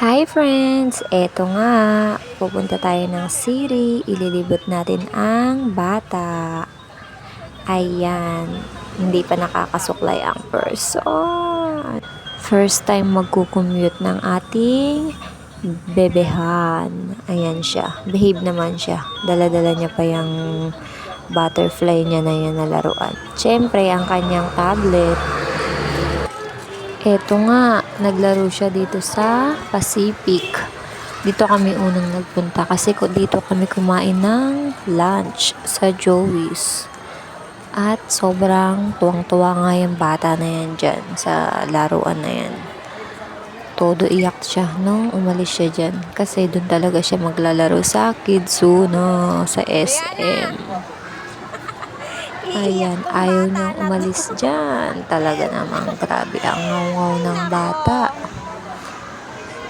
Hi friends! Eto nga, pupunta tayo ng city, ililibot natin ang bata. Ayan, hindi pa nakakasuklay ang person. First time magkukommute ng ating bebehan. Ayan siya, behave naman siya. Dala-dala niya pa yung butterfly niya na yan na laruan. Siyempre, ang kanyang tablet. Eto nga, naglaro siya dito sa Pacific. Dito kami unang nagpunta kasi dito kami kumain ng lunch sa Joey's. At sobrang tuwang-tuwa nga yung bata na yan dyan sa laruan na yan. Todo iyak siya nung umalis siya dyan. Kasi doon talaga siya maglalaro sa Kidzuna, sa SM. Ayan, ayaw niyang umalis dyan. Talaga namang grabe ang ngaw-ngaw ng bata.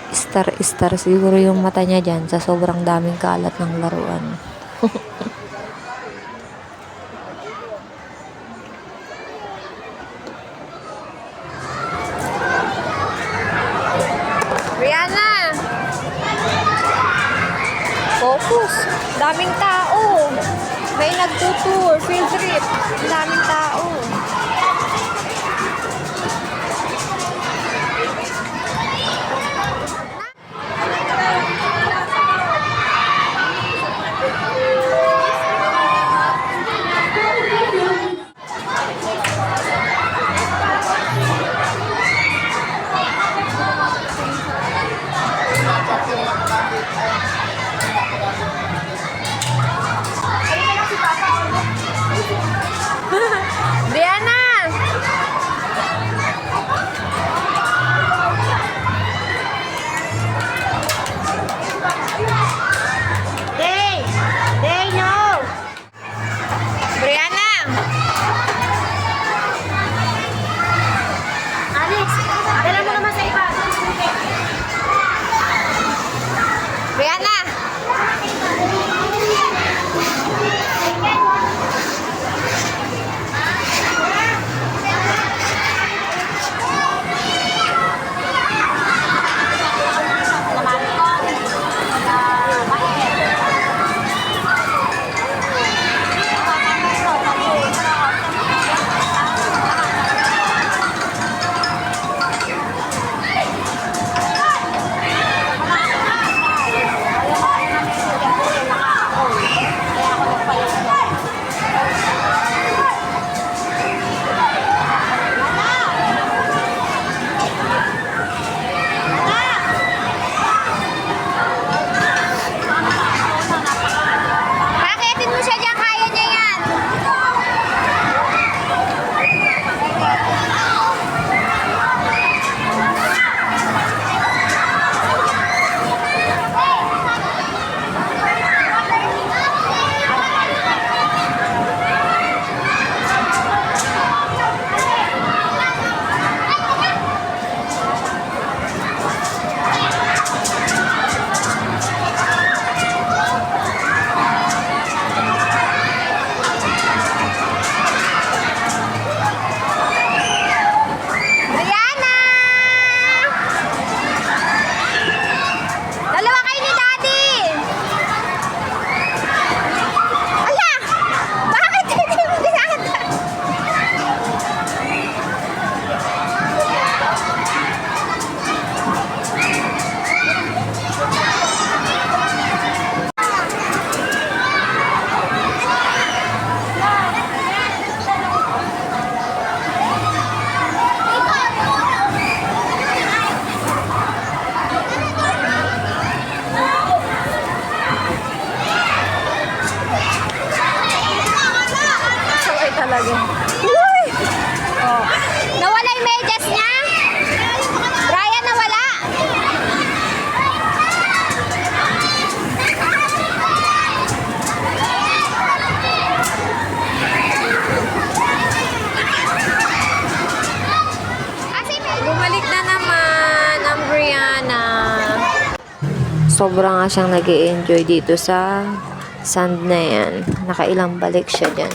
Star siguro yung mata niya dyan sa sobrang daming kalat ng laruan. Rihanna! Focus! Daming tao! May nagtutour, field trip. Daming tao. Brianna! Day, no! Brianna! Alex, dala mo naman sa iba. Brianna! Pakitin mo siya dyan, kaya niya yan. Brianna! Dalawa kayo ni Daddy! Ala! Bakit hindi mo ginagawa? Sabay talaga. Uy! Oh. Nawala yung medyas niya? Brian, nawala? Bumalik na naman ang Brianna. Sobra nga siyang nag-i-enjoy dito sa sand na yan. Nakailang balik siya dyan.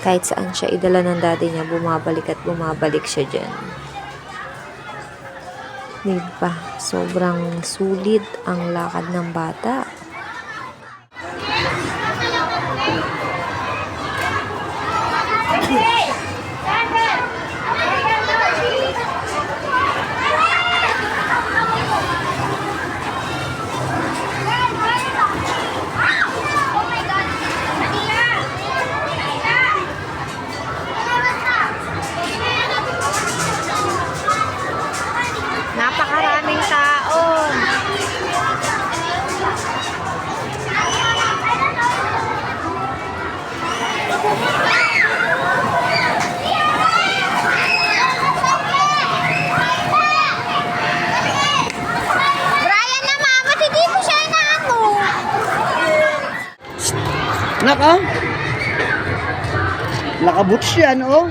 Kahit saan siya idala ng daddy niya, bumabalik at bumabalik siya dyan. Diba? Sobrang sulit ang lakad ng bata. Napakaraming tao. Brian na mama, hindi mo siya inaano. Naka? Nakaboots yan, oh.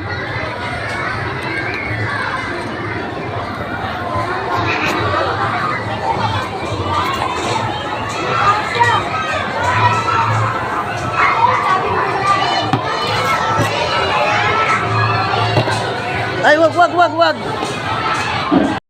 Ay, wag.